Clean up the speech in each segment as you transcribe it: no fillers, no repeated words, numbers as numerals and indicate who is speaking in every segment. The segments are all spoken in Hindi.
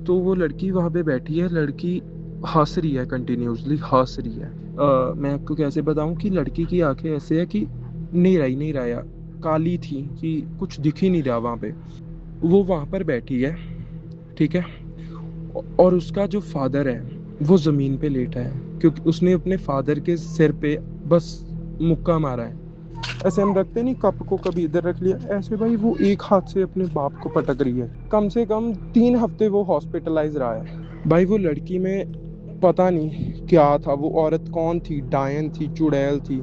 Speaker 1: तो वो लड़की वहाँ पे बैठी है, लड़की हंस रही है, कंटिन्यूसली हंस रही है। मैं आपको कैसे बताऊं कि लड़की की आंखें ऐसे है कि नहीं रहा यार, काली थी कि कुछ दिख ही नहीं रहा वहाँ पे। वो वहाँ पर बैठी है, ठीक है। और उसका जो फादर है वो जमीन पे लेटा है, क्योंकि उसने अपने फादर के सिर पे बस मुक्का मारा है। ऐसे हम रखते नहीं, कप को कभी इधर रख लिया, ऐसे भाई वो एक हाथ से अपने बाप को पटक रही है। कम से कम 3 हफ्ते वो हॉस्पिटलाइज रहा है। भाई वो लड़की में पता नहीं क्या था, वो औरत कौन थी, डायन थी, चुड़ैल थी।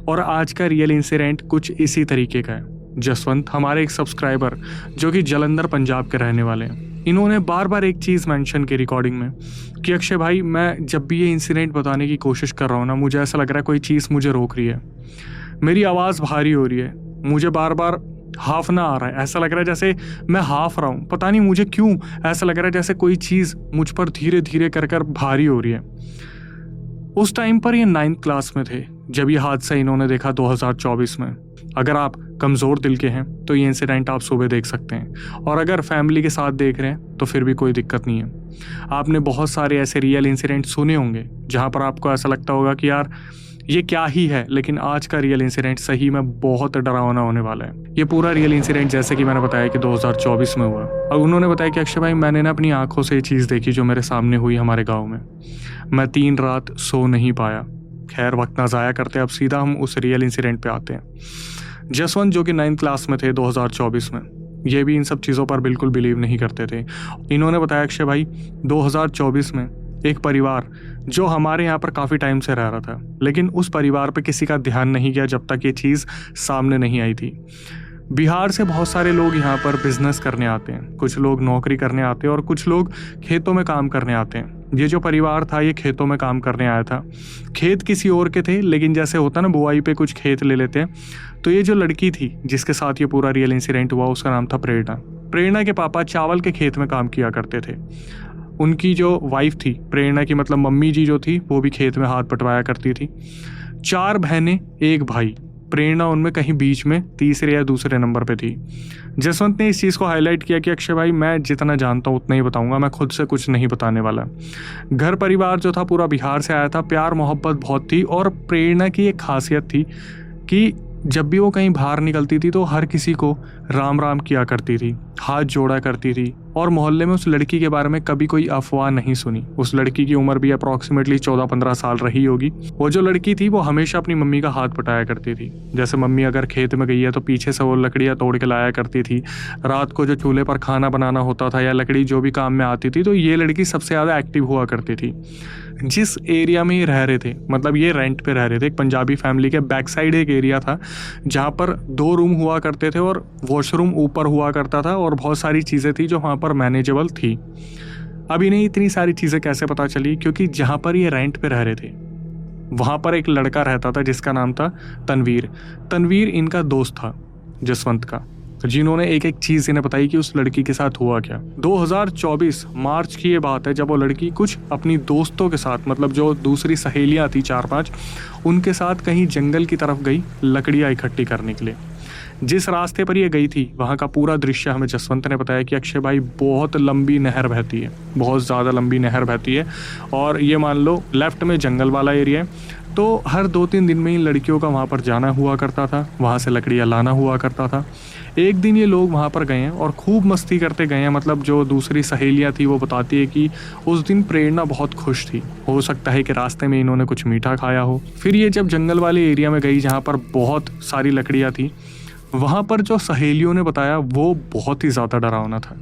Speaker 2: और आज का रियल इंसिडेंट कुछ इसी तरीके का है। जसवंत हमारे एक सब्सक्राइबर जो कि जलंधर पंजाब के रहने वाले हैं, इन्होंने बार बार एक चीज़ मेंशन की रिकॉर्डिंग में कि अक्षय भाई, मैं जब भी ये इंसिडेंट बताने की कोशिश कर रहा हूँ ना, मुझे ऐसा लग रहा है कोई चीज़ मुझे रोक रही है, मेरी आवाज़ भारी हो रही है, मुझे बार बार हाफना आ रहा है, ऐसा लग रहा है जैसे मैं हाफ रहा हूँ, पता नहीं मुझे क्यों ऐसा लग रहा है जैसे कोई चीज़ मुझ पर धीरे धीरे कर कर भारी हो रही है। उस टाइम पर ये 9th क्लास में थे जब ये हादसा इन्होंने देखा 2024 में। अगर आप कमज़ोर दिल के हैं तो ये इंसिडेंट आप सुबह देख सकते हैं, और अगर फैमिली के साथ देख रहे हैं तो फिर भी कोई दिक्कत नहीं है। आपने बहुत सारे ऐसे रियल इंसिडेंट सुने होंगे जहाँ पर आपको ऐसा लगता होगा कि यार ये क्या ही है, लेकिन आज का रियल इंसिडेंट सही में बहुत डरावना होने वाला है। ये पूरा रियल इंसिडेंट जैसे कि मैंने बताया कि 2024 में हुआ, और उन्होंने बताया कि अक्षय भाई, मैंने ना अपनी आंखों से ये चीज़ देखी जो मेरे सामने हुई हमारे गाँव में। मैं 3 रात सो नहीं पाया। खैर, वक्त ना ज़ाया करते, अब सीधा हम उस रियल इंसिडेंट पे आते हैं। जसवंत जो कि 9th क्लास में थे 2024 में, ये भी इन सब चीज़ों पर बिल्कुल बिलीव नहीं करते थे। इन्होंने बताया अक्षय भाई, 2024 में एक परिवार जो हमारे यहाँ पर काफ़ी टाइम से रह रहा था, लेकिन उस परिवार पे किसी का ध्यान नहीं गया जब तक ये चीज़ सामने नहीं आई थी। बिहार से बहुत सारे लोग यहाँ पर बिजनेस करने आते हैं, कुछ लोग नौकरी करने आते हैं और कुछ लोग खेतों में काम करने आते हैं। ये जो परिवार था ये खेतों में काम करने आया था। खेत किसी और के थे, लेकिन जैसे होता ना बुआई पे कुछ खेत ले लेते हैं, तो ये जो लड़की थी जिसके साथ ये पूरा रियल इंसिडेंट हुआ, उसका नाम था प्रेरणा। प्रेरणा के पापा चावल के खेत में काम किया करते थे। उनकी जो वाइफ थी प्रेरणा की, मतलब मम्मी जी जो थी, वो भी खेत में हाथ बटवाया करती थी। 4 बहनें, 1 भाई। प्रेरणा उनमें कहीं बीच में तीसरे या दूसरे नंबर पे थी। जसवंत ने इस चीज़ को हाईलाइट किया कि अक्षय भाई, मैं जितना जानता हूँ उतना ही बताऊंगा, मैं खुद से कुछ नहीं बताने वाला। घर परिवार जो था पूरा बिहार से आया था, प्यार मोहब्बत बहुत थी, और प्रेरणा की एक खासियत थी कि जब भी वो कहीं बाहर निकलती थी तो हर किसी को राम राम किया करती थी, हाथ जोड़ा करती थी, और मोहल्ले में उस लड़की के बारे में कभी कोई अफवाह नहीं सुनी। उस लड़की की उम्र भी अप्रॉक्सीमेटली 14-15 साल रही होगी। वो जो लड़की थी वो हमेशा अपनी मम्मी का हाथ बटाया करती थी। जैसे मम्मी अगर खेत में गई है तो पीछे से वो लकड़ियाँ तोड़ के लाया करती थी। रात को जो चूल्हे पर खाना बनाना होता था या लकड़ी जो भी काम में आती थी, तो ये लड़की सबसे ज़्यादा एक्टिव हुआ करती थी। जिस एरिया में ये रह रहे थे, मतलब ये रेंट पे रह रहे थे, एक पंजाबी फैमिली के बैक साइड एक एरिया था जहाँ पर 2 रूम हुआ करते थे और वॉशरूम ऊपर हुआ करता था, और बहुत सारी चीज़ें थी जो वहाँ पर मैनेजेबल थी। अब इन्हें इतनी सारी चीज़ें कैसे पता चली? क्योंकि जहाँ पर ये रेंट पे रह रहे थे वहाँ पर एक लड़का रहता था जिसका नाम था तनवीर। तनवीर इनका दोस्त था जसवंत का, जिन्होंने एक एक चीज़ इन्हें बताई कि उस लड़की के साथ हुआ क्या। 2024 मार्च की ये बात है जब वो लड़की कुछ अपनी दोस्तों के साथ, मतलब जो दूसरी सहेलियां थी 4-5, उनके साथ कहीं जंगल की तरफ गई लकड़ियाँ इकट्ठी करने के लिए। जिस रास्ते पर ये गई थी वहाँ का पूरा दृश्य हमें जसवंत ने बताया कि अक्षय भाई, बहुत लंबी नहर बहती है, बहुत ज़्यादा लंबी नहर बहती है, और ये मान लो लेफ्ट में जंगल वाला एरिया है। तो हर 2-3 दिन में इन लड़कियों का वहाँ पर जाना हुआ करता था, वहाँ से लकड़ियाँ लाना हुआ करता था। एक दिन ये लोग वहाँ पर गए हैं और खूब मस्ती करते गए हैं। मतलब जो दूसरी सहेलियाँ थी वो बताती है कि उस दिन प्रेरणा बहुत खुश थी, हो सकता है कि रास्ते में इन्होंने कुछ मीठा खाया हो। फिर ये जब जंगल वाले एरिया में गई जहाँ पर बहुत सारी लकड़ियाँ थी, वहाँ पर जो सहेलियों ने बताया वो बहुत ही ज़्यादा डरावना था।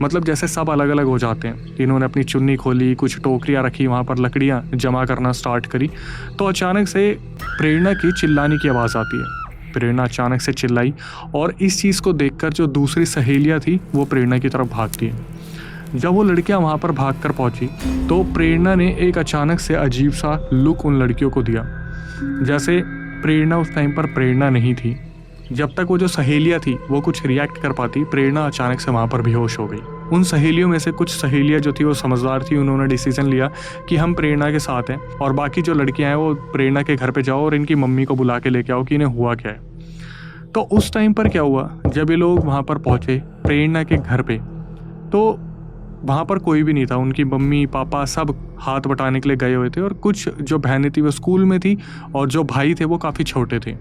Speaker 2: मतलब जैसे सब अलग अलग हो जाते हैं। इन्होंने अपनी चुन्नी खोली, कुछ टोकरियाँ रखी, वहाँ पर लकड़ियाँ जमा करना स्टार्ट करी, तो अचानक से प्रेरणा की चिल्लाने की आवाज़ आती है। प्रेरणा अचानक से चिल्लाई, और इस चीज़ को देखकर जो दूसरी सहेलियाँ थी वो प्रेरणा की तरफ भागती है। जब वो लड़कियाँ वहाँ पर भागकर पहुँची तो प्रेरणा ने एक अचानक से अजीब सा लुक उन लड़कियों को दिया, जैसे प्रेरणा उस टाइम पर प्रेरणा नहीं थी। जब तक वो जो सहेलियाँ थी वो कुछ रिएक्ट कर पाती, प्रेरणा अचानक से वहाँ पर बेहोश हो गई। उन सहेलियों में से कुछ सहेलियाँ जो थी वो समझदार थी, उन्होंने डिसीजन लिया कि हम प्रेरणा के साथ हैं, और बाकी जो लड़कियाँ हैं वो प्रेरणा के घर पे जाओ और इनकी मम्मी को बुला के लेके आओ कि इन्हें हुआ क्या है। तो उस टाइम पर क्या हुआ, जब ये लोग वहाँ पर पहुँचे प्रेरणा के घर पे, तो वहाँ पर कोई भी नहीं था। उनकी मम्मी पापा सब हाथ बटाने के लिए गए हुए थे और कुछ जो बहनें थी वो स्कूल में थी और जो भाई थे वो काफ़ी छोटे थे।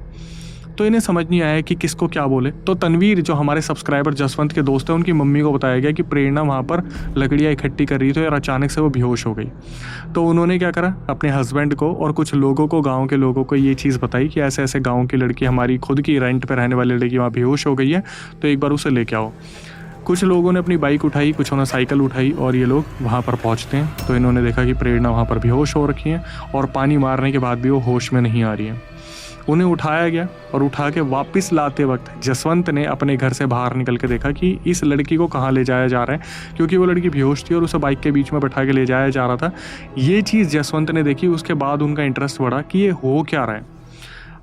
Speaker 2: तो इन्हें समझ नहीं आया कि किसको क्या बोले। तो तनवीर, जो हमारे सब्सक्राइबर जसवंत के दोस्त हैं, उनकी मम्मी को बताया गया कि प्रेरणा वहाँ पर लकड़ियाँ इकट्ठी कर रही थी और अचानक से वो बेहोश हो गई। तो उन्होंने क्या करा, अपने हस्बैंड को और कुछ लोगों को, गाँव के लोगों को ये चीज़ बताई कि ऐसे ऐसे गाँव की लड़की, हमारी खुद की रेंट पर रहने वाली लड़की वहाँ बेहोश हो गई है, तो एक बार उसे लेके आओ। कुछ लोगों ने अपनी बाइक उठाई, कुछ ने साइकिल उठाई और ये लोग वहाँ पर पहुँचते हैं। तो इन्होंने देखा कि प्रेरणा वहाँ पर बेहोश हो रखी है और पानी मारने के बाद भी वो होश में नहीं आ रही है। उन्हें उठाया गया और उठा के वापस लाते वक्त जसवंत ने अपने घर से बाहर निकल के देखा कि इस लड़की को कहाँ ले जाया जा रहा है, क्योंकि वो लड़की बेहोश थी और उसे बाइक के बीच में बैठा के ले जाया जा रहा था। ये चीज़ जसवंत ने देखी, उसके बाद उनका इंटरेस्ट बढ़ा कि ये हो क्या रहा है।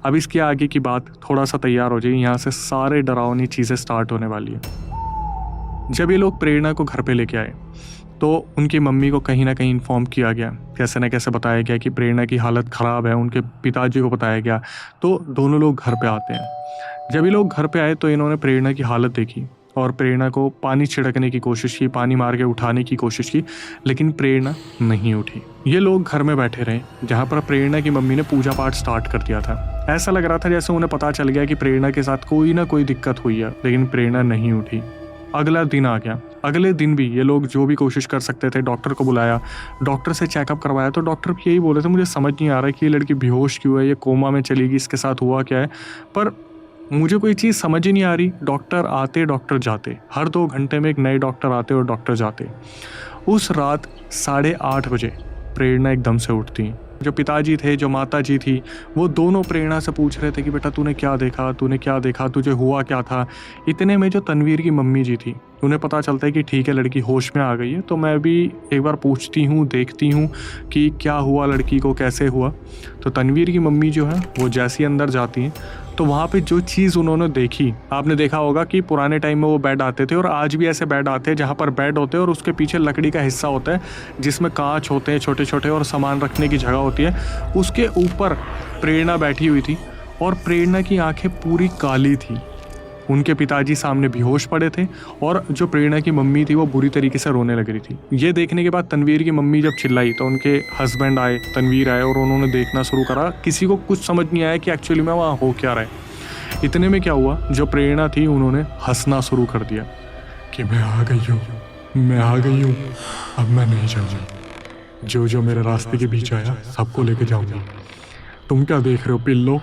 Speaker 2: अब इसके आगे की बात थोड़ा सा तैयार हो जाए, यहाँ से सारे डरावनी चीज़ें स्टार्ट होने वाली है। जब ये लोग प्रेरणा को घर पे लेके आए तो उनकी मम्मी को कहीं ना कहीं इन्फॉर्म किया गया, कैसे न कैसे बताया गया कि प्रेरणा की हालत ख़राब है। उनके पिताजी को बताया गया। तो दोनों लोग घर पे आते हैं। जब ये लोग घर पे आए तो इन्होंने प्रेरणा की हालत देखी और प्रेरणा को पानी छिड़कने की कोशिश की, पानी मार के उठाने की कोशिश की, लेकिन प्रेरणा नहीं उठी। ये लोग घर में बैठे रहे, जहाँ पर प्रेरणा की मम्मी ने पूजा पाठ स्टार्ट कर दिया था। ऐसा लग रहा था जैसे उन्हें पता चल गया कि प्रेरणा के साथ कोई ना कोई दिक्कत हुई है, लेकिन प्रेरणा नहीं उठी। अगला दिन आ गया। अगले दिन भी ये लोग जो भी कोशिश कर सकते थे, डॉक्टर को बुलाया, डॉक्टर से चेकअप करवाया। तो डॉक्टर भी यही बोले थे, मुझे समझ नहीं आ रहा है कि ये लड़की बेहोश क्यों है, ये कोमा में चली गई, इसके साथ हुआ क्या है, पर मुझे कोई चीज़ समझ ही नहीं आ रही। डॉक्टर आते, डॉक्टर जाते, हर 2 घंटे में एक नए डॉक्टर आते और डॉक्टर जाते। उस रात 8:30 बजे प्रेरणा एकदम से उठती। जो पिताजी थे, जो माता जी थी, वो दोनों प्रेरणा से पूछ रहे थे कि बेटा तूने क्या देखा, तूने क्या देखा, तुझे हुआ क्या था। इतने में जो तनवीर की मम्मी जी थी, उन्हें पता चलता है कि ठीक है लड़की होश में आ गई है, तो मैं भी एक बार पूछती हूँ, देखती हूँ कि क्या हुआ लड़की को, कैसे हुआ। तो तनवीर की मम्मी जो है वो जैसी अंदर जाती हैं तो वहाँ पे जो चीज़ उन्होंने देखी, आपने देखा होगा कि पुराने टाइम में वो बेड आते थे और आज भी ऐसे बेड आते हैं जहाँ पर बेड होते हैं और उसके पीछे लकड़ी का हिस्सा होता है जिसमें कांच होते हैं छोटे छोटे और सामान रखने की जगह होती है। उसके ऊपर प्रेरणा बैठी हुई थी और प्रेरणा की आंखें पूरी काली थी। उनके पिताजी सामने बेहोश पड़े थे और जो प्रेरणा की मम्मी थी वो बुरी तरीके से रोने लग रही थी। ये देखने के बाद तनवीर की मम्मी जब चिल्लाई तो उनके हस्बैंड आए, तनवीर आए और उन्होंने देखना शुरू करा। किसी को कुछ समझ नहीं आया कि एक्चुअली में वहाँ हो क्या रहा है। इतने में क्या हुआ, जो प्रेरणा थी उन्होंने हंसना शुरू कर दिया कि मैं आ गई हूँ, मैं आ गई हूँ, अब मैं नहीं जाऊँगी। जो जो मेरे रास्ते के बीच आया सबको लेके जाऊँगी। तुम क्या देख रहे हो पिल्लो।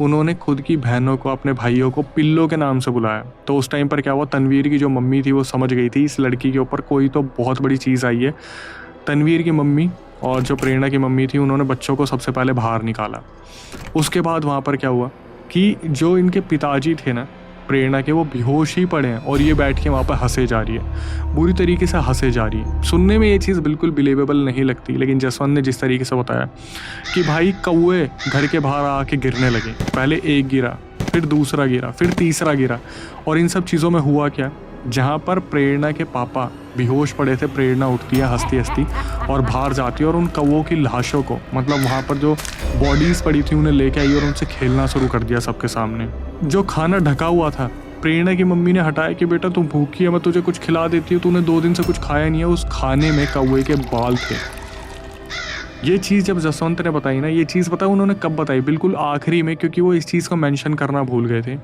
Speaker 2: उन्होंने खुद की बहनों को, अपने भाइयों को पिल्लो के नाम से बुलाया। तो उस टाइम पर क्या हुआ, तनवीर की जो मम्मी थी वो समझ गई थी इस लड़की के ऊपर कोई तो बहुत बड़ी चीज़ आई है। तनवीर की मम्मी और जो प्रेरणा की मम्मी थी उन्होंने बच्चों को सबसे पहले बाहर निकाला। उसके बाद वहाँ पर क्या हुआ कि जो इनके पिताजी थे ना प्रेरणा के, वो बेहोश ही पड़े हैं और ये बैठ के वहाँ पर हंसे जा रही है, बुरी तरीके से हंसे जा रही है। सुनने में ये चीज़ बिल्कुल बिलीवेबल नहीं लगती, लेकिन जसवंत ने जिस तरीके से बताया कि भाई कौए घर के बाहर आके गिरने लगे, पहले एक गिरा, फिर दूसरा गिरा, फिर तीसरा गिरा। और इन सब चीज़ों में हुआ क्या, जहाँ पर प्रेरणा के पापा बेहोश पड़े थे, प्रेरणा उठती है हंसती हंसती और बाहर जाती है और उन कौओं की लाशों को, मतलब वहाँ पर जो बॉडीज़ पड़ी थी उन्हें लेके आई और उनसे खेलना शुरू कर दिया सबके सामने। जो खाना ढका हुआ था प्रेरणा की मम्मी ने हटाया कि बेटा तू भूखी है, मैं तुझे कुछ खिला देती हूँ, तूने 2 दिन से कुछ खाया नहीं है। उस खाने में कौए के बाल थे। ये चीज़ जब जसवंत ने बताई ना, ये चीज़ पता उन्होंने कब बताई, बिल्कुल आखिरी में, क्योंकि वो इस चीज़ को मेंशन करना भूल गए थे।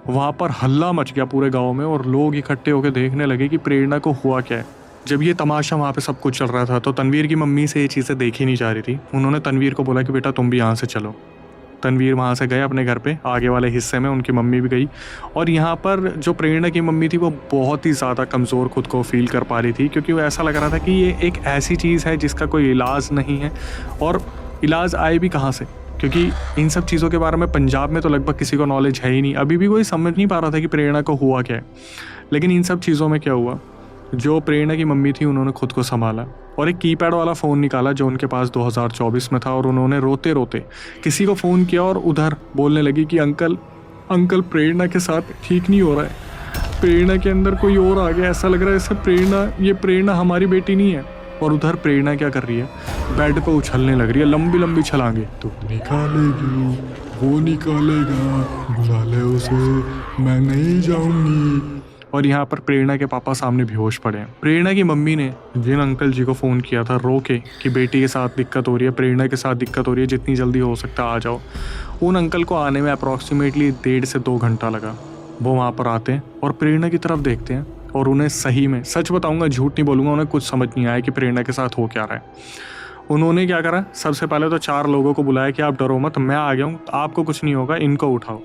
Speaker 2: वहाँ पर हल्ला मच गया पूरे गांव में और लोग इकट्ठे होकर देखने लगे कि प्रेरणा को हुआ क्या है। जब ये तमाशा वहाँ पे सब कुछ चल रहा था तो तनवीर की मम्मी से ये चीज़ें देखी नहीं जा रही थी। उन्होंने तनवीर को बोला कि बेटा तुम भी यहाँ से चलो। तनवीर वहाँ से गए अपने घर पे, आगे वाले हिस्से में उनकी मम्मी भी गई। और यहाँ पर जो प्रेरणा की मम्मी थी वो बहुत ही ज़्यादा कमज़ोर खुद को फील कर पा रही थी, क्योंकि वो ऐसा लग रहा था कि ये एक ऐसी चीज़ है जिसका कोई इलाज नहीं है, और इलाज आए भी कहाँ से, क्योंकि इन सब चीज़ों के बारे में पंजाब में तो लगभग किसी को नॉलेज है ही नहीं। अभी भी कोई समझ नहीं पा रहा था कि प्रेरणा को हुआ क्या है। लेकिन इन सब चीज़ों में क्या हुआ, जो प्रेरणा की मम्मी थी उन्होंने खुद को संभाला और एक कीपैड वाला फ़ोन निकाला जो उनके पास 2024 में था, और उन्होंने रोते रोते किसी को फ़ोन किया और उधर बोलने लगी कि अंकल प्रेरणा के साथ ठीक नहीं हो रहा है, प्रेरणा के अंदर कोई और आ गया, ऐसा लग रहा है जैसे ये प्रेरणा हमारी बेटी नहीं है। और उधर प्रेरणा क्या कर रही है, बेड पे उछलने लग रही है, लंबी लंबी छलांगे।
Speaker 3: तू निकालेगी, वो निकालेगा, बुला ले उसे, मैं नहीं जाऊंगी।
Speaker 2: और यहाँ पर प्रेरणा के पापा सामने बेहोश पड़े हैं। प्रेरणा की मम्मी ने जिन अंकल जी को फ़ोन किया था रो के कि बेटी के साथ दिक्कत हो रही है, प्रेरणा के साथ दिक्कत हो रही है, जितनी जल्दी हो सकता आ जाओ, उन अंकल को आने में अप्रॉक्सीमेटली 1.5 से 2 घंटा लगा। वो वहाँ पर आते हैं और प्रेरणा की तरफ देखते हैं और उन्हें सही में, सच बताऊँगा झूठ नहीं बोलूँगा, उन्हें कुछ समझ नहीं आया कि प्रेरणा के साथ हो क्या रहा है। उन्होंने क्या करा, सबसे पहले तो 4 लोगों को बुलाया कि आप डरो मत, मैं आ गया हूँ, आपको कुछ नहीं होगा, इनको उठाओ।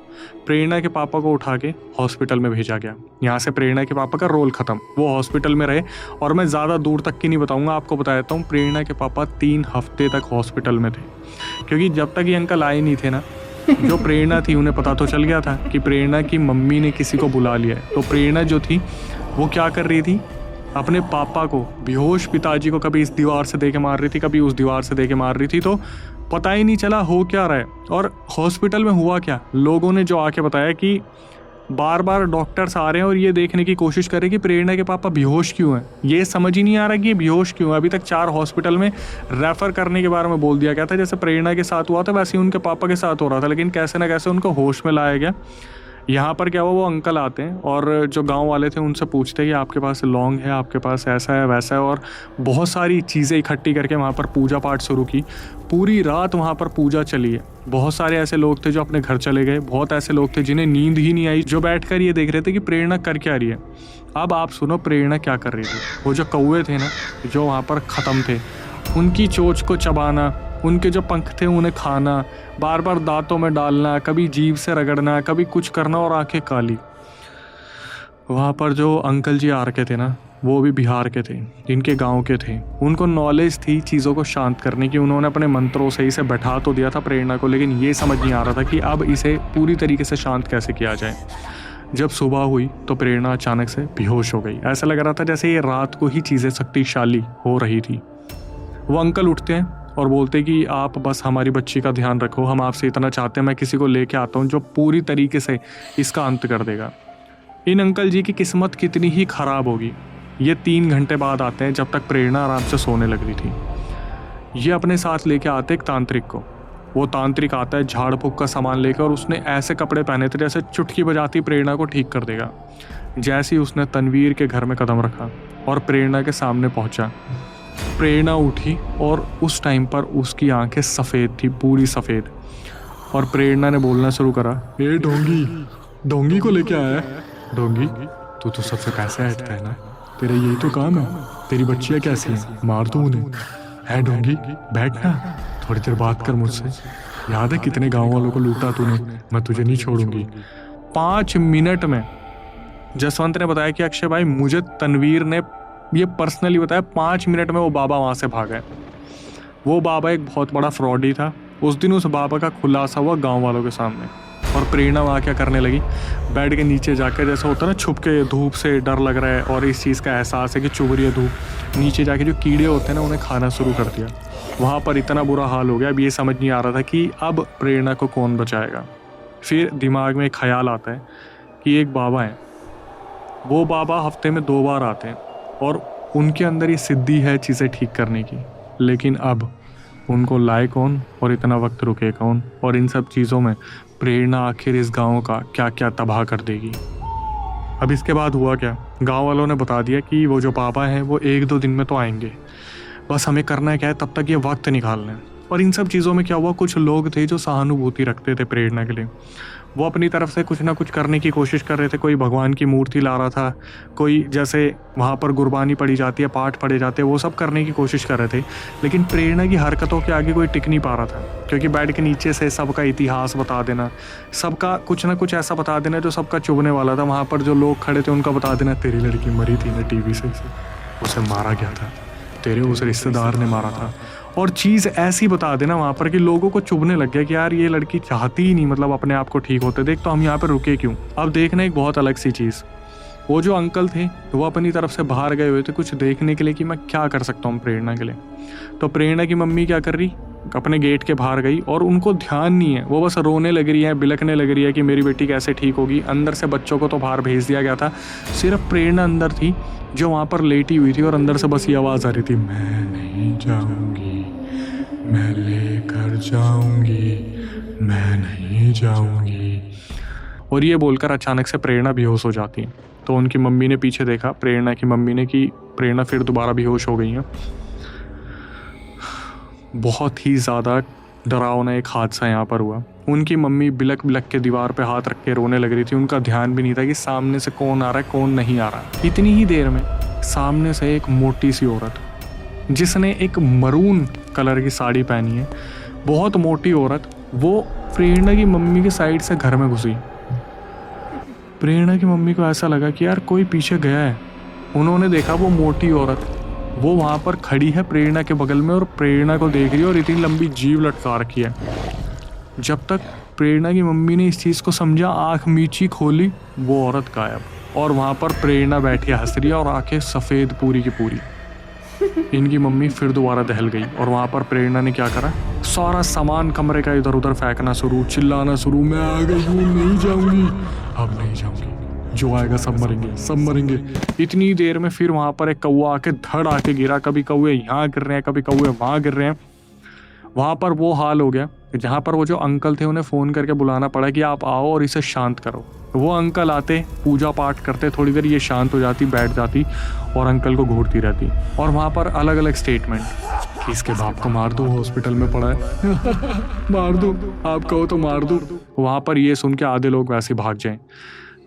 Speaker 2: प्रेरणा के पापा को उठा के हॉस्पिटल में भेजा गया। यहाँ से प्रेरणा के पापा का रोल ख़त्म, वो हॉस्पिटल में रहे। और मैं ज़्यादा दूर तक की नहीं बताऊँगा, आपको बता देता हूँ, प्रेरणा के पापा 3 हफ्ते तक हॉस्पिटल में थे, क्योंकि जब तक ये अंकल आए नहीं थे ना, जो प्रेरणा थी उन्हें पता तो चल गया था कि प्रेरणा की मम्मी ने किसी को बुला लिया है। तो प्रेरणा जो थी वो क्या कर रही थी, अपने पापा को, बेहोश पिताजी को कभी इस दीवार से दे के मार रही थी, कभी उस दीवार से दे के मार रही थी। तो पता ही नहीं चला हो क्या रहा है। और हॉस्पिटल में हुआ क्या, लोगों ने जो आके बताया कि बार बार डॉक्टर्स आ रहे हैं और ये देखने की कोशिश कर रहे हैं कि प्रेरणा के पापा बेहोश क्यों हैं। ये समझ ही नहीं आ रहा कि ये बेहोश क्यों है। अभी तक 4 हॉस्पिटल में रेफ़र करने के बारे में बोल दिया गया था, जैसे प्रेरणा के साथ हुआ था वैसे ही उनके पापा के साथ हो रहा था, लेकिन कैसे ना कैसे उनको होश में लाया गया। यहाँ पर क्या हुआ, वो अंकल आते हैं और जो गांव वाले थे उनसे पूछते हैं कि आपके पास लौंग है, आपके पास ऐसा है वैसा है, और बहुत सारी चीज़ें इकट्ठी करके वहाँ पर पूजा पाठ शुरू की। पूरी रात वहाँ पर पूजा चली है। बहुत सारे ऐसे लोग थे जो अपने घर चले गए, बहुत ऐसे लोग थे जिन्हें नींद ही नहीं आई, जो बैठकर ये देख रहे थे कि प्रेरणा कर क्या रही है। अब आप सुनो प्रेरणा क्या कर रही थी। वो जो कौवे थे ना, जो वहाँ पर ख़त्म थे, उनकी चोंच को चबाना, उनके जो पंख थे उन्हें खाना, बार बार दांतों में डालना, कभी जीभ से रगड़ना, कभी कुछ करना, और आंखें काली। वहाँ पर जो अंकल जी आ रखे थे ना, वो भी बिहार के थे, जिनके गांव के थे। उनको नॉलेज थी चीज़ों को शांत करने की। उन्होंने अपने मंत्रों से इसे बैठा तो दिया था प्रेरणा को, लेकिन ये समझ नहीं आ रहा था कि अब इसे पूरी तरीके से शांत कैसे किया जाए। जब सुबह हुई तो प्रेरणा अचानक से बेहोश हो गई। ऐसा लग रहा था जैसे ये रात को ही चीज़ें शक्तिशाली हो रही थी। वो अंकल उठते हैं और बोलते कि आप बस हमारी बच्ची का ध्यान रखो, हम आपसे इतना चाहते हैं, मैं किसी को लेके आता हूँ जो पूरी तरीके से इसका अंत कर देगा। इन अंकल जी की किस्मत कितनी ही ख़राब होगी। ये 3 घंटे बाद आते हैं, जब तक प्रेरणा आराम से सोने लग रही थी। ये अपने साथ लेके आते एक तांत्रिक को। वो तांत्रिक आता है झाड़ फूक का सामान लेकर, और उसने ऐसे कपड़े पहने थे जैसे चुटकी बजाती प्रेरणा को ठीक कर देगा। जैसे ही उसने तनवीर के घर में कदम रखा और प्रेरणा के सामने पहुँचा, प्रेरणा उठी और उस टाइम पर उसकी आंखें सफ़ेद थी, पूरी सफ़ेद। और प्रेरणा ने बोलना शुरू करा,
Speaker 3: ए ढोंगी, ढोंगी को लेके आया है।
Speaker 2: ढोंगी, तू तो सबसे पैसे ऐठता है ना, तेरा यही तो काम है। तेरी बच्चियाँ कैसी हैं, मार दूँ उन्हें। है ढोंगी, बैठना, थोड़ी देर बात कर मुझसे। याद है कितने गाँव वालों को लूटा तूने, मैं तुझे नहीं छोड़ूंगी। 5 मिनट में जसवंत ने बताया कि अक्षय भाई, मुझे तनवीर ने ये पर्सनली बताया, 5 मिनट में वो बाबा वहाँ से भाग गए। वो बाबा एक बहुत बड़ा फ्रॉडी था। उस दिन उस बाबा का खुलासा हुआ गांव वालों के सामने। और प्रेरणा वहाँ क्या करने लगी, बेड के नीचे जाकर, जैसा होता है ना छुप के, धूप से डर लग रहा है और इस चीज़ का एहसास है कि चुभ रही है धूप, नीचे जाके जो कीड़े होते हैं ना उन्हें खाना शुरू कर दिया। वहाँ पर इतना बुरा हाल हो गया, अब ये समझ नहीं आ रहा था कि अब प्रेरणा को कौन बचाएगा। फिर दिमाग में एक ख्याल आता है कि एक बाबा है, वो बाबा हफ्ते में 2 बार आते हैं और उनके अंदर ये सिद्धि है चीज़ें ठीक करने की। लेकिन अब उनको लाए कौन और इतना वक्त रुके कौन, और इन सब चीज़ों में प्रेरणा आखिर इस गांव का क्या क्या तबाह कर देगी। अब इसके बाद हुआ क्या, गांव वालों ने बता दिया कि वो जो पापा हैं वो 1-2 दिन में तो आएंगे, बस हमें करना है क्या है, तब तक ये वक्त निकालना है। और इन सब चीज़ों में क्या हुआ, कुछ लोग थे जो सहानुभूति रखते थे प्रेरणा के लिए। वो अपनी तरफ से कुछ ना कुछ करने की कोशिश कर रहे थे। कोई भगवान की मूर्ति ला रहा था, कोई जैसे वहाँ पर गुरबानी पढ़ी जाती है, पाठ पढ़े जाते हैं, वो सब करने की कोशिश कर रहे थे। लेकिन प्रेरणा की हरकतों के आगे कोई टिक नहीं पा रहा था, क्योंकि बेड के नीचे से सबका इतिहास बता देना, सबका कुछ ना कुछ ऐसा बता देना जो सबका चुभने वाला था। वहाँ पर जो लोग खड़े थे उनका बता देना, तेरी लड़की मरी थी ना टीवी से, उसे मारा गया था, तेरे उस रिश्तेदार ने मारा था। और चीज़ ऐसी बता देना वहाँ पर कि लोगों को चुभने लग गया कि यार ये लड़की चाहती ही नहीं, मतलब अपने आप को ठीक होते देख, तो हम यहाँ पर रुके क्यों। अब देखना एक बहुत अलग सी चीज़, वो जो अंकल थे वो अपनी तरफ से बाहर गए हुए थे कुछ देखने के लिए कि मैं क्या कर सकता हूँ प्रेरणा के लिए। तो प्रेरणा की मम्मी क्या कर रही, अपने गेट के बाहर गई और उनको ध्यान नहीं है, वो बस रोने लग रही है, बिलखने लग रही है कि मेरी बेटी कैसे ठीक होगी। अंदर से बच्चों को तो बाहर भेज दिया गया था, सिर्फ प्रेरणा अंदर थी जो वहाँ पर लेटी हुई थी और अंदर से बस ये आवाज़ आ रही थी,
Speaker 3: मैं नहीं जाऊंगी, मैं लेकर जाऊंगी, मैं नहीं जाऊंगी।
Speaker 2: और ये बोलकर अचानक से प्रेरणा बेहोश हो जाती है। तो उनकी मम्मी ने पीछे देखा, प्रेरणा की मम्मी ने, कि प्रेरणा फिर दोबारा बेहोश हो गई है। बहुत ही ज़्यादा डरावना एक हादसा यहाँ पर हुआ। उनकी मम्मी बिलक बिलक के दीवार पे हाथ रख के रोने लग रही थी। उनका ध्यान भी नहीं था कि सामने से कौन आ रहा है कौन नहीं आ रहा। इतनी ही देर में सामने से एक मोटी सी औरत, जिसने एक मरून कलर की साड़ी पहनी है, बहुत मोटी औरत, वो प्रेरणा की मम्मी के साइड से घर में घुसी। प्रेरणा की मम्मी को ऐसा लगा कि यार कोई पीछे गया है। उन्होंने देखा वो मोटी औरत वो वहाँ पर खड़ी है प्रेरणा के बगल में और प्रेरणा को देख रही है और इतनी लंबी जीभ लटका रखी है। जब तक प्रेरणा की मम्मी ने इस चीज़ को समझा, आँख मीची खोली, वो औरत गायब। और वहाँ पर प्रेरणा बैठी हंस रही है और आंखें सफ़ेद पूरी की पूरी। इनकी मम्मी फिर दोबारा दहल गई और वहाँ पर प्रेरणा ने क्या करा, सारा सामान कमरे का इधर उधर फेंकना शुरू, चिल्लाना शुरू, मैं आ गई हूँ, नहीं जाऊँगी, अब नहीं जाऊँगी, जो आएगा सब मरेंगे, सब मरेंगे। इतनी देर में फिर वहाँ पर एक कौवा आके धड़ आके गिरा। कभी कौवे यहाँ गिर रहे हैं, कभी कौवे वहाँ गिर रहे हैं। वहाँ पर वो हाल हो गया जहाँ पर वो जो अंकल थे उन्हें फ़ोन करके बुलाना पड़ा कि आप आओ और इसे शांत करो। वो अंकल आते, पूजा पाठ करते, थोड़ी देर ये शांत हो जाती, बैठ जाती और अंकल को घूरती रहती। और वहाँ पर अलग अलग स्टेटमेंट कि इसके बाप को मार दो, हॉस्पिटल में पड़ा है मार दो, आप कहो तो मार दो। वहाँ पर ये सुन के आधे लोग वैसे भाग जाएं।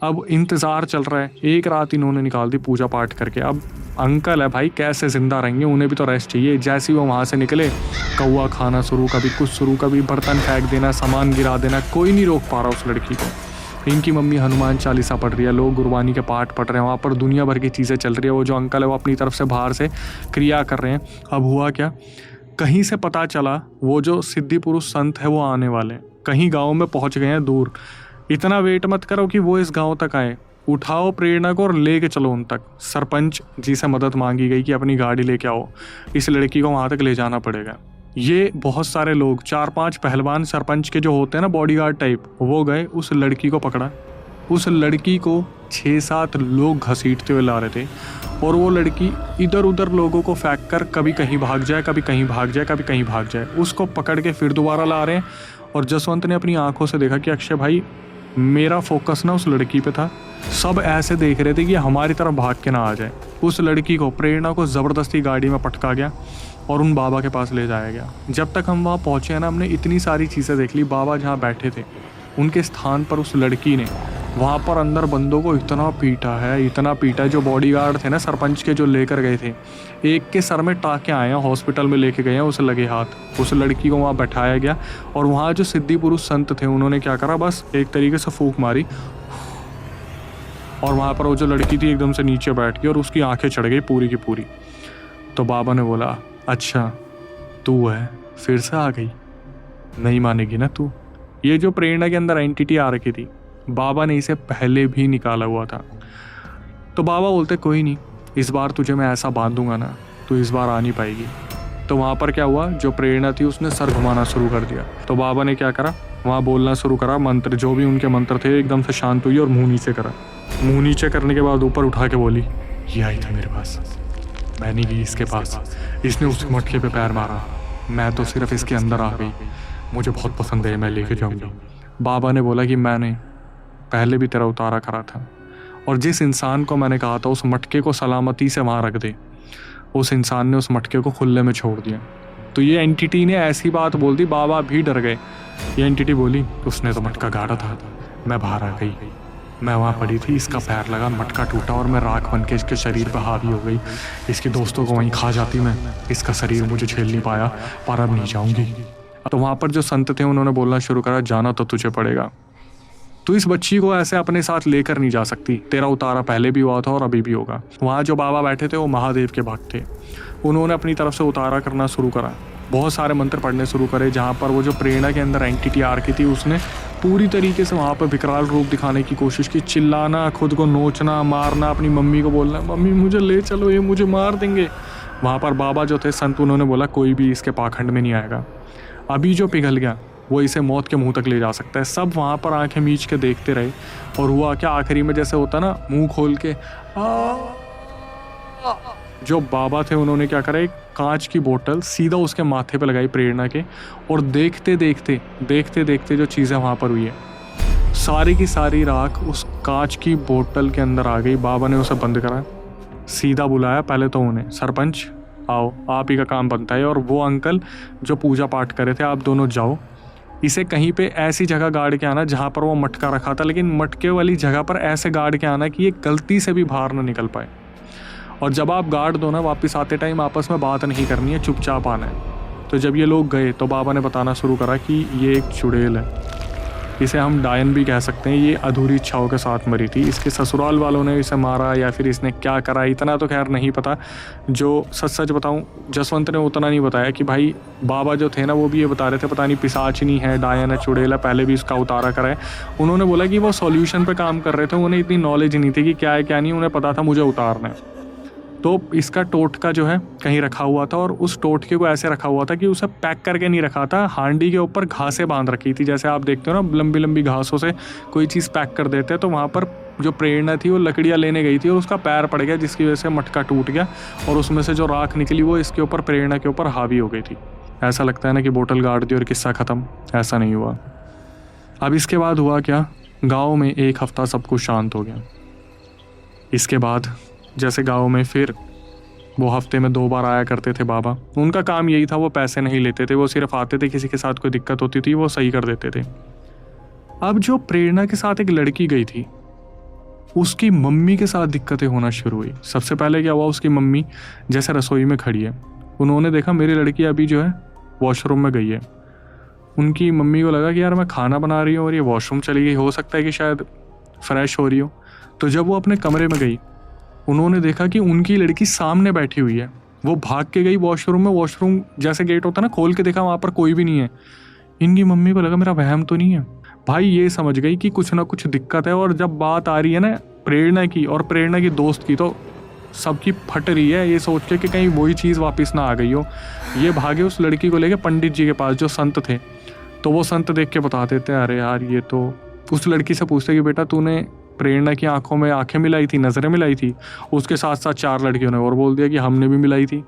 Speaker 2: अब इंतज़ार चल रहा है। एक रात इन्होंने निकाल दी पूजा पाठ करके। अब अंकल है भाई, कैसे ज़िंदा रहेंगे, उन्हें भी तो रेस्ट चाहिए। जैसे ही वो वहाँ से निकले, कौवा खाना शुरू, कभी कुछ शुरू, कभी बर्तन फेंक देना, सामान गिरा देना। कोई नहीं रोक पा रहा उस लड़की को। इनकी मम्मी हनुमान चालीसा पढ़ रही है, लोग गुरबानी के पाठ पढ़ रहे हैं, वहाँ पर दुनिया भर की चीज़ें चल रही है। वो जो अंकल है वो अपनी तरफ से बाहर से क्रिया कर रहे हैं। अब हुआ क्या, कहीं से पता चला वो जो सिद्धि पुरुष संत है वो आने वाले हैं, कहीं गाँव में पहुँच गए हैं दूर। इतना वेट मत करो कि वो इस गांव तक आए, उठाओ प्रेरणा को और लेके चलो उन तक। सरपंच जी से मदद मांगी गई कि अपनी गाड़ी लेके आओ, इस लड़की को वहाँ तक ले जाना पड़ेगा। ये बहुत सारे लोग, 4-5 पहलवान सरपंच के जो होते हैं ना बॉडीगार्ड टाइप, वो गए, उस लड़की को पकड़ा। उस लड़की को 6-7 लोग घसीटते हुए ला रहे थे और वो लड़की इधर उधर लोगों को फेंक कर कभी कहीं भाग जाए, कभी कहीं भाग जाए, कभी कहीं भाग जाए। उसको पकड़ के फिर दोबारा ला रहे हैं। और जसवंत ने अपनी आंखों से देखा कि अक्षय भाई, मेरा फोकस ना उस लड़की पे था। सब ऐसे देख रहे थे कि हमारी तरफ भाग के ना आ जाए। उस लड़की को, प्रेरणा को ज़बरदस्ती गाड़ी में पटका गया और उन बाबा के पास ले जाया गया। जब तक हम वहाँ पहुँचे ना, हमने इतनी सारी चीज़ें देख ली। बाबा जहाँ बैठे थे उनके स्थान पर उस लड़की ने वहाँ पर अंदर बंदों को इतना पीटा है, इतना पीटा है। जो बॉडीगार्ड थे ना सरपंच के, जो लेकर गए थे, एक के सर में टाँके आए हैं, हॉस्पिटल में लेके गए हैं उसे लगे हाथ। उस लड़की को वहाँ बैठाया गया और वहाँ जो सिद्धि पुरुष संत थे उन्होंने क्या करा, बस एक तरीके से फूंक मारी और वहाँ पर वो जो लड़की थी एकदम से नीचे बैठ गई और उसकी आंखें चढ़ गई पूरी की पूरी। तो बाबा ने बोला, अच्छा तू है, फिर से आ गई, नहीं मानेगी ना तू। ये जो प्रेरणा के अंदर एंटिटी आ रखी थी, बाबा ने इसे पहले भी निकाला हुआ था। तो बाबा बोलते, कोई नहीं, इस बार तुझे मैं ऐसा बांधूंगा ना, तो इस बार आ नहीं पाएगी। तो वहाँ पर क्या हुआ, जो प्रेरणा थी उसने सर घुमाना शुरू कर दिया। तो बाबा ने क्या करा, वहाँ बोलना शुरू करा मंत्र, जो भी उनके मंत्र थे। एकदम से शांत हुई और मुँह नीचे करा। मुँह नीचे करने के बाद ऊपर उठा के बोली, ये आई था मेरे पास, मैंने गई इसके पास, इसने उस मटके पे पैर मारा, मैं तो सिर्फ इसके अंदर आ गई, मुझे बहुत पसंद है, मैं लेके जाऊँगी। बाबा ने बोला कि मैंने पहले भी तेरा उतारा करा था और जिस इंसान को मैंने कहा था उस मटके को सलामती से वहाँ रख दे, उस इंसान ने उस मटके को खुले में छोड़ दिया। तो ये एंटिटी ने ऐसी बात बोल दी, बाबा भी डर गए। ये एंटिटी बोली, उसने तो मटका गाड़ा था, मैं बाहर आ गई, मैं वहाँ पड़ी थी, इसका पैर लगा, मटका टूटा और मैं राख बन के इसके शरीर पर हावी हो गई। इसके दोस्तों को वहीं खा जाती मैं, इसका शरीर मुझे झेल नहीं पाया, पर अब नहीं जाऊँगी। तो वहाँ पर जो संत थे उन्होंने बोलना शुरू करा, जाना तो तुझे पड़ेगा, तू इस बच्ची को ऐसे अपने साथ लेकर नहीं जा सकती, तेरा उतारा पहले भी हुआ था और अभी भी होगा। वहाँ जो बाबा बैठे थे वो महादेव के भक्त थे। उन्होंने अपनी तरफ से उतारा करना शुरू करा, बहुत सारे मंत्र पढ़ने शुरू करे। जहाँ पर वो जो प्रेरणा के अंदर एंटिटी आ रखी थी उसने पूरी तरीके से वहाँ पर विकराल रूप दिखाने की कोशिश की, चिल्लाना, खुद को नोचना, मारना, अपनी मम्मी को बोलना, मम्मी मुझे ले चलो, ये मुझे मार देंगे। वहाँ पर बाबा जो थे संत, उन्होंने बोला कोई भी इसके पाखंड में नहीं आएगा, अभी जो पिघल गया वो इसे मौत के मुंह तक ले जा सकता है। सब वहाँ पर आंखें मीच के देखते रहे और हुआ क्या, आखिरी में जैसे होता ना मुंह खोल के जो बाबा थे उन्होंने क्या करा, एक कांच की बोतल सीधा उसके माथे पे लगाई प्रेरणा के, और देखते देखते जो चीज़ें वहाँ पर हुई है, सारी की सारी राख उस कांच की बोतल के अंदर आ गई। बाबा ने उसे बंद करा, सीधा बुलाया पहले तो उन्हें, सरपंच आओ, आप ही का काम बनता है, और वो अंकल जो पूजा पाठ करे थे, आप दोनों जाओ, इसे कहीं पे ऐसी जगह गाड़ के आना जहाँ पर वो मटका रखा था, लेकिन मटके वाली जगह पर ऐसे गाड़ के आना कि ये गलती से भी बाहर ना निकल पाए। और जब आप गाड़ दो ना, वापस आते टाइम आपस में बात नहीं करनी है, चुपचाप आना है। तो जब ये लोग गए तो बाबा ने बताना शुरू करा कि ये एक चुड़ैल है, इसे हम डायन भी कह सकते हैं, ये अधूरी इच्छाओं के साथ मरी थी। इसके ससुराल वालों ने इसे मारा या फिर इसने क्या करा, इतना तो खैर नहीं पता। जो सच सच बताऊं, जसवंत ने उतना नहीं बताया कि भाई बाबा जो थे ना वो भी ये बता रहे थे पता नहीं पिशाचिनी है, डायन है, चुड़ैल है, पहले भी इसका उतारा करा है। उन्होंने बोला कि वो सॉल्यूशन पे काम कर रहे थे, उन्हें इतनी नॉलेज नहीं थी कि क्या है क्या नहीं, उन्हें पता था मुझे उतारना है। तो इसका टोटका जो है कहीं रखा हुआ था, और उस टोटके को ऐसे रखा हुआ था कि उसे पैक करके नहीं रखा था, हांडी के ऊपर घासें बांध रखी थी। जैसे आप देखते हो ना, लंबी लंबी घासों से कोई चीज़ पैक कर देते हैं, तो वहाँ पर जो प्रेरणा थी वो लकड़ियाँ लेने गई थी और उसका पैर पड़ गया, जिसकी वजह से मटका टूट गया और उसमें से जो राख निकली वो इसके ऊपर, प्रेरणा के ऊपर हावी हो गई थी। ऐसा लगता है ना कि बोतल गाड़ दी और किस्सा ख़त्म, ऐसा नहीं हुआ। अब इसके बाद हुआ क्या, गाँव में एक हफ्ता सब कुछ शांत हो गया। इसके बाद जैसे गांव में फिर वो हफ्ते में 2 बार आया करते थे बाबा। उनका काम यही था, वो पैसे नहीं लेते थे, वो सिर्फ आते थे, किसी के साथ कोई दिक्कत होती थी वो सही कर देते थे। अब जो प्रेरणा के साथ एक लड़की गई थी, उसकी मम्मी के साथ दिक्कतें होना शुरू हुई। सबसे पहले क्या हुआ, उसकी मम्मी जैसे रसोई में खड़ी है, उन्होंने देखा मेरी लड़की अभी जो है वॉशरूम में गई है। उनकी मम्मी को लगा कि यार मैं खाना बना रही हूँ और ये वॉशरूम चली गई, हो सकता है कि शायद फ्रेश हो रही हो। तो जब वो अपने कमरे में गई, उन्होंने देखा कि उनकी लड़की सामने बैठी हुई है। वो भाग के गई वॉशरूम में, वॉशरूम जैसे गेट होता है ना, खोल के देखा, वहाँ पर कोई भी नहीं है। इनकी मम्मी को लगा मेरा वहम तो नहीं है। भाई ये समझ गई कि कुछ ना कुछ दिक्कत है। और जब बात आ रही है ना प्रेरणा की और प्रेरणा की दोस्त की, तो सबकी फट रही है ये सोच के कि कहीं वही चीज़ वापस ना आ गई हो। ये भागे उस लड़की को लेके पंडित जी के पास जो संत थे। तो वो संत देख के बता देते अरे यार ये तो, उस लड़की से पूछते कि बेटा तूने प्रेरणा की आंखों में आंखें मिलाई थी, नज़रें मिलाई थी? उसके साथ साथ 4 लड़कियों ने और बोल दिया कि हमने भी मिलाई थी।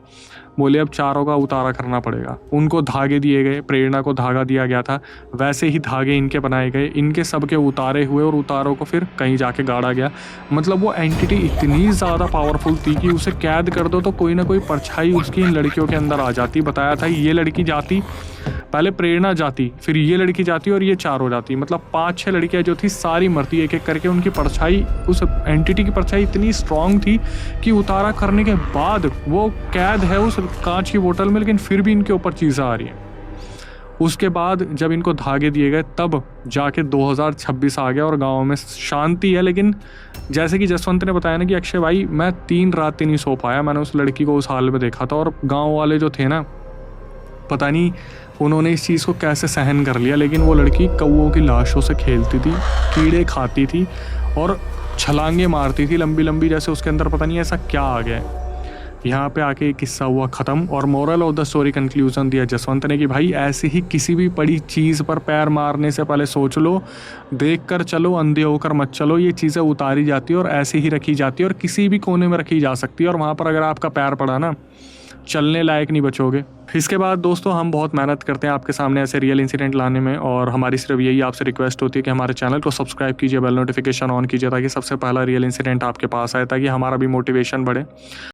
Speaker 2: बोले अब चारों का उतारा करना पड़ेगा। उनको धागे दिए गए, प्रेरणा को धागा दिया गया था, वैसे ही धागे इनके बनाए गए, इनके सबके उतारे हुए और उतारों को फिर कहीं जाके गाड़ा गया। मतलब वो एंटिटी इतनी ज़्यादा पावरफुल थी कि उसे कैद कर दो तो कोई ना कोई परछाई उसकी इन लड़कियों के अंदर आ जाती। बताया था ये लड़की जाती, पहले प्रेरणा जाती, फिर ये लड़की जाती और ये 4 हो जाती। मतलब 5-6 लड़कियां जो थी सारी मरती एक एक करके। उनकी परछाई, उस एंटिटी की परछाई इतनी स्ट्रांग थी कि उतारा करने के बाद वो कैद है उस कांच की बोतल में, लेकिन फिर भी इनके ऊपर चीज़ें आ रही हैं। उसके बाद जब इनको धागे दिए गए तब जाके 2026 आ गया और गाँव में शांति है। लेकिन जैसे कि जसवंत ने बताया ना कि अक्षय भाई मैं 3 रातें नहीं सो पाया, मैंने उस लड़की को उस हाल में देखा था। और गाँव वाले जो थे ना, पता नहीं उन्होंने इस चीज़ को कैसे सहन कर लिया, लेकिन वो लड़की कौओं की लाशों से खेलती थी, कीड़े खाती थी और छलांगे मारती थी लंबी लंबी, जैसे उसके अंदर पता नहीं ऐसा क्या आ गया है। यहाँ पे आके एक किस्सा हुआ ख़त्म। और moral of the story conclusion दिया जसवंत ने कि भाई ऐसे ही किसी भी पड़ी चीज़ पर पैर मारने से पहले सोच लो, देख कर चलो, अंधे होकर मत चलो। ये चीज़ें उतारी जाती है और ऐसे ही रखी जाती है और किसी भी कोने में रखी जा सकती है, और वहाँ पर अगर आपका पैर पड़ा ना, चलने लायक नहीं बचोगे। इसके बाद दोस्तों हम बहुत मेहनत करते हैं आपके सामने ऐसे रियल इंसिडेंट लाने में, और हमारी सिर्फ यही आपसे रिक्वेस्ट होती है कि हमारे चैनल को सब्सक्राइब कीजिए, बेल नोटिफिकेशन ऑन कीजिए ताकि सबसे पहला रियल इंसिडेंट आपके पास आए, ताकि हमारा भी मोटिवेशन बढ़े।